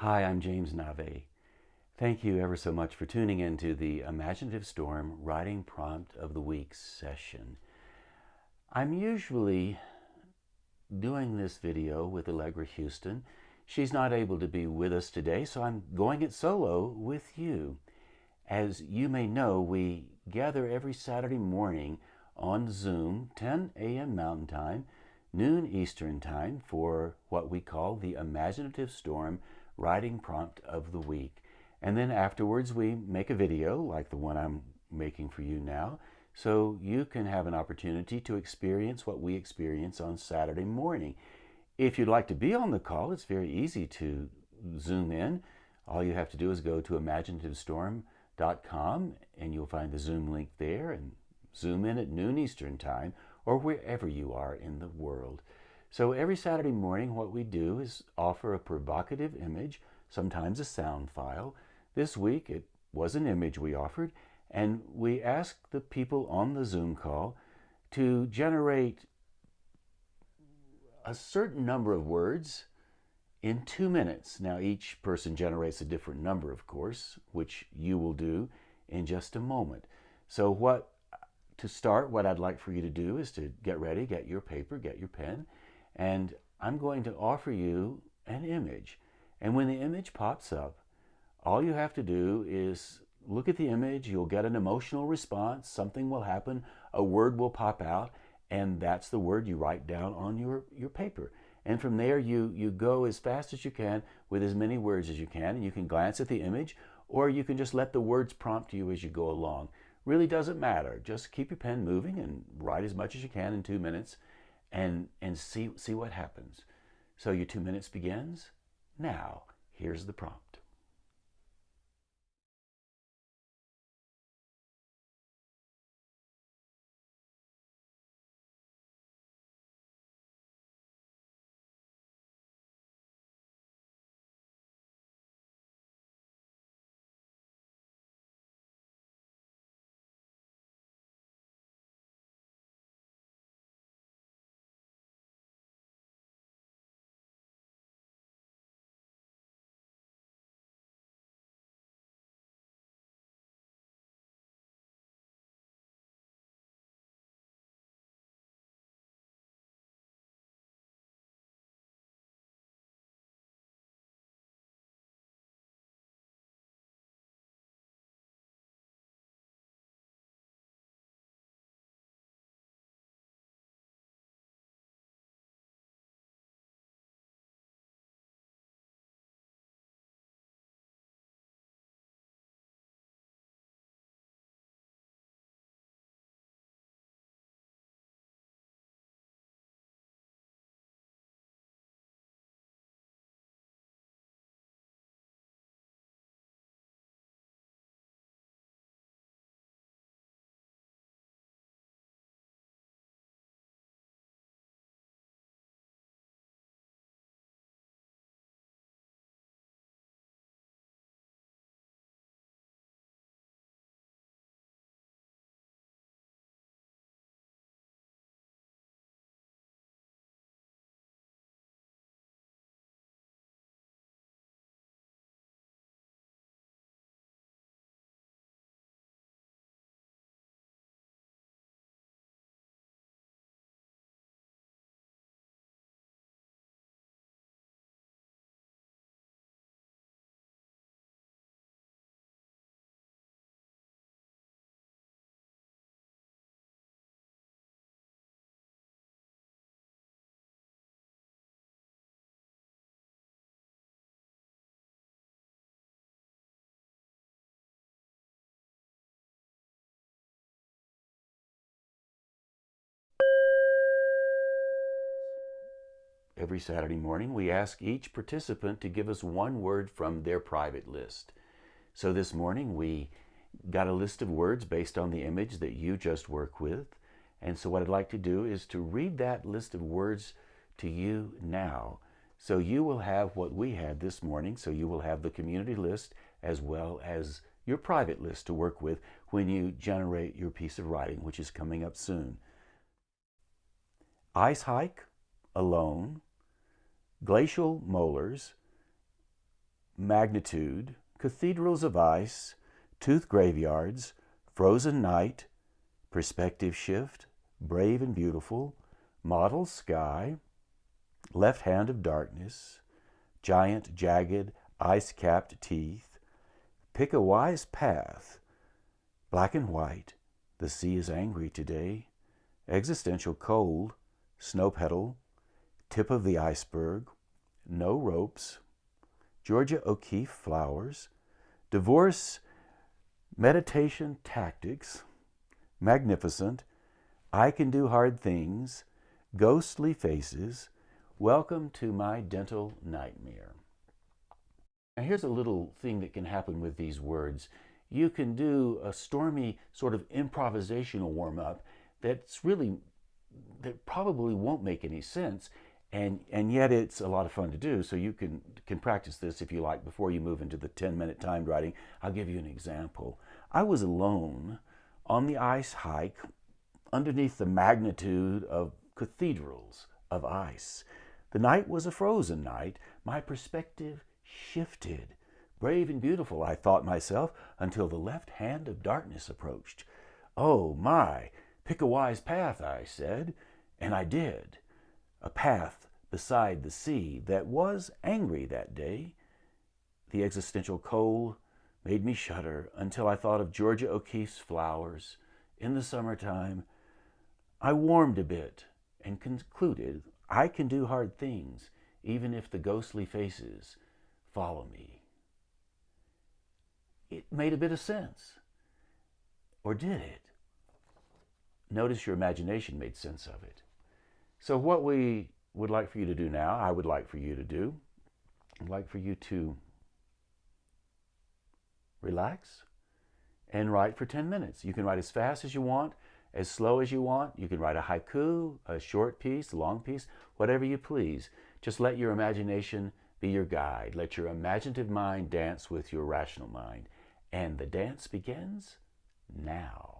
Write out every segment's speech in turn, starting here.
Hi, I'm James Nave. Thank you ever so much for tuning in to the Imaginative Storm Writing Prompt of the Week session. I'm usually doing this video with Allegra Houston. She's not able to be with us today, so I'm going it solo with you. As you may know, we gather every Saturday morning on Zoom, 10 a.m. Mountain Time, noon Eastern Time, for what we call the Imaginative Storm Writing Prompt of the Week. And then afterwards we make a video like the one I'm making for you now, so you can have an opportunity to experience what we experience on Saturday morning. If you'd like to be on the call, it's very easy to Zoom in. All you have to do is go to imaginativestorm.com and you'll find the Zoom link there and Zoom in at noon Eastern Time or wherever you are in the world. So every Saturday morning what we do is offer a provocative image, sometimes a sound file. This week it was an image we offered, and we asked the people on the Zoom call to generate a certain number of words in 2 minutes. Now each person generates a different number, of course, which you will do in just a moment. So to start, what I'd like for you to do is to get ready, get your paper, get your pen, and I'm going to offer you an image. And when the image pops up, all you have to do is look at the image. You'll get an emotional response. Something will happen. A word will pop out, and that's the word you write down on your paper. And from there, you go as fast as you can with as many words as you can, and you can glance at the image, or you can just let the words prompt you as you go along. Really doesn't matter. Just keep your pen moving and write as much as you can in 2 minutes and see what happens. So your 2 minutes begins now. Here's the prompt. Every Saturday morning, we ask each participant to give us one word from their private list. So this morning, we got a list of words based on the image that you just worked with. And so what I'd like to do is to read that list of words to you now. So you will have what we had this morning. So you will have the community list as well as your private list to work with when you generate your piece of writing, which is coming up soon. Ice hike, alone, glacial molars, magnitude, cathedrals of ice, tooth graveyards, frozen night, perspective shift, brave and beautiful, mottled sky, left hand of darkness, giant, jagged, ice-capped teeth, pick a wise path, black and white, the sea is angry today, existential cold, snow petal, tip of the iceberg, no ropes, Georgia O'Keeffe flowers, divorce, meditation tactics, magnificent, I can do hard things, ghostly faces, welcome to my dental nightmare. Now here's a little thing that can happen with these words. You can do a stormy sort of improvisational warm-up that probably won't make any sense, and yet it's a lot of fun to do. So you can practice this if you like before you move into the 10-minute timed writing. I'll give you an example. I was alone on the ice hike underneath the magnitude of cathedrals of ice. The night was a frozen night. My perspective shifted. Brave and beautiful, I thought myself, until the left hand of darkness approached. Oh my, pick a wise path, I said, and I did. A path beside the sea that was angry that day. The existential cold made me shudder until I thought of Georgia O'Keeffe's flowers in the summertime. I warmed a bit and concluded I can do hard things even if the ghostly faces follow me. It made a bit of sense. Or did it? Notice your imagination made sense of it. So what we would like for you to do now, I would like for you to do, I'd like for you to relax and write for 10 minutes. You can write as fast as you want, as slow as you want. You can write a haiku, a short piece, a long piece, whatever you please. Just let your imagination be your guide. Let your imaginative mind dance with your rational mind. And the dance begins now.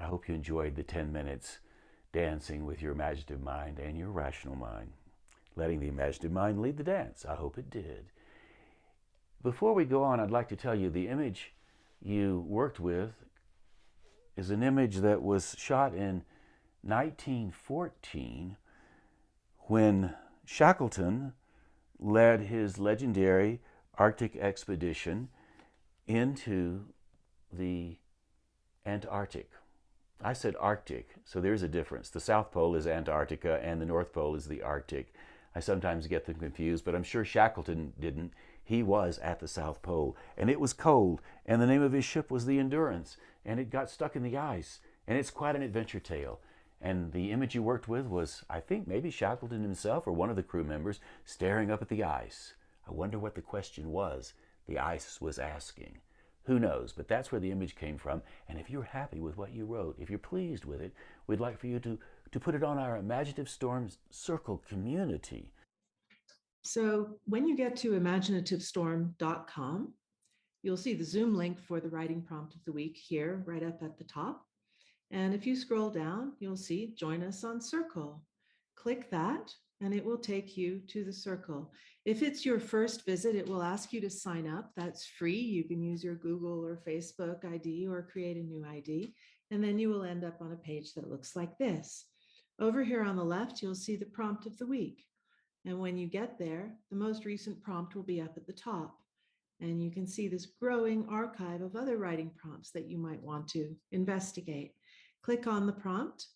hope you enjoyed the 10 minutes dancing with your imaginative mind and your rational mind, letting the imaginative mind lead the dance. I hope it did. Before we go on, I'd like to tell you the image you worked with is an image that was shot in 1914 when Shackleton led his legendary Arctic expedition into the Antarctic. I said Arctic, so there's a difference. The South Pole is Antarctica and the North Pole is the Arctic. I sometimes get them confused, but I'm sure Shackleton didn't. He was at the South Pole, and it was cold, and the name of his ship was the Endurance, and it got stuck in the ice, and it's quite an adventure tale. And the image you worked with was, I think, maybe Shackleton himself or one of the crew members staring up at the ice. I wonder what the question was the ice was asking. Who knows? But that's where the image came from. And if you're happy with what you wrote, if you're pleased with it, we'd like for you to put it on our Imaginative Storm Circle community. So when you get to imaginativestorm.com, you'll see the Zoom link for the writing prompt of the week here right up at the top. And if you scroll down, you'll see Join Us on Circle. Click that and it will take you to the circle. If it's your first visit, it will ask you to sign up. That's free. You can use your Google or Facebook ID or create a new ID. And then you will end up on a page that looks like this. Over here on the left, you'll see the prompt of the week. And when you get there, the most recent prompt will be up at the top. And you can see this growing archive of other writing prompts that you might want to investigate. Click on the prompt,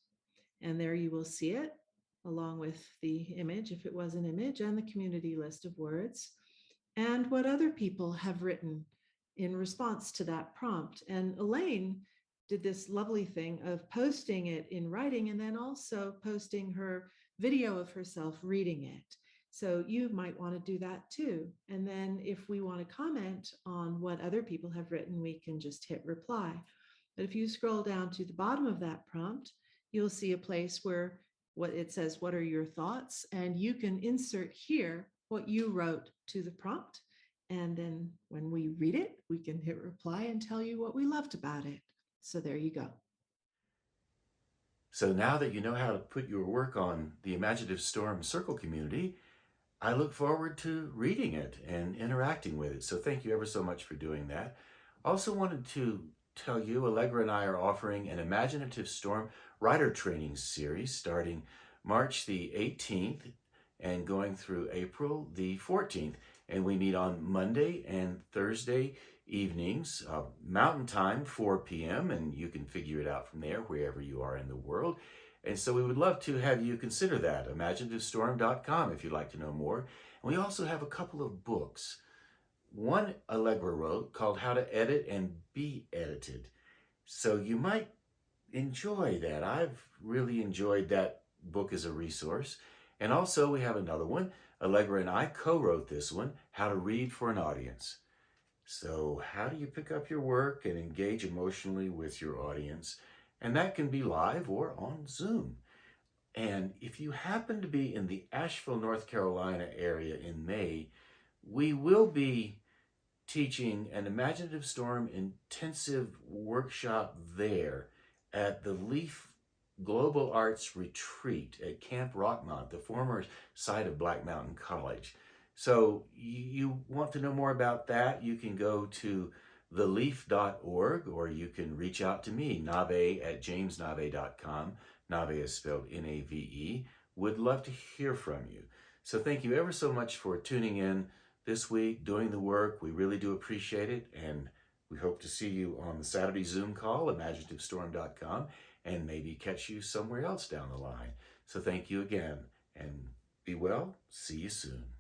and there you will see it, along with the image, if it was an image, and the community list of words, and what other people have written in response to that prompt. And Elaine did this lovely thing of posting it in writing and then also posting her video of herself reading it. So you might want to do that too. And then if we want to comment on what other people have written, we can just hit reply. But if you scroll down to the bottom of that prompt, you'll see a place where what it says, what are your thoughts? And you can insert here what you wrote to the prompt. And then when we read it, we can hit reply and tell you what we loved about it. So there you go. So now that you know how to put your work on the Imaginative Storm Circle community, I look forward to reading it and interacting with it. So thank you ever so much for doing that. Also wanted to tell you, Allegra and I are offering an Imaginative Storm writer training series starting March the 18th and going through April the 14th. And we meet on Monday and Thursday evenings, Mountain Time, 4 p.m., and you can figure it out from there wherever you are in the world. And so we would love to have you consider that, imaginativestorm.com, if you'd like to know more. And we also have a couple of books. One Allegra wrote called How to Edit and Be Edited. So you might enjoy that. I've really enjoyed that book as a resource. And also we have another one. Allegra and I co-wrote this one, How to Read for an Audience. So how do you pick up your work and engage emotionally with your audience? And that can be live or on Zoom. And if you happen to be in the Asheville, North Carolina area in May, we will be teaching an Imaginative Storm intensive workshop there at the Leaf Global Arts Retreat at Camp Rockmont, the former site of Black Mountain College. So you want to know more about that, you can go to theleaf.org or you can reach out to me, nave@jamesnave.com. Nave is spelled N-A-V-E. Would love to hear from you. So thank you ever so much for tuning in this week, doing the work. We really do appreciate it, and we hope to see you on the Saturday Zoom call, imaginativestorm.com, and maybe catch you somewhere else down the line. So thank you again, and be well. See you soon.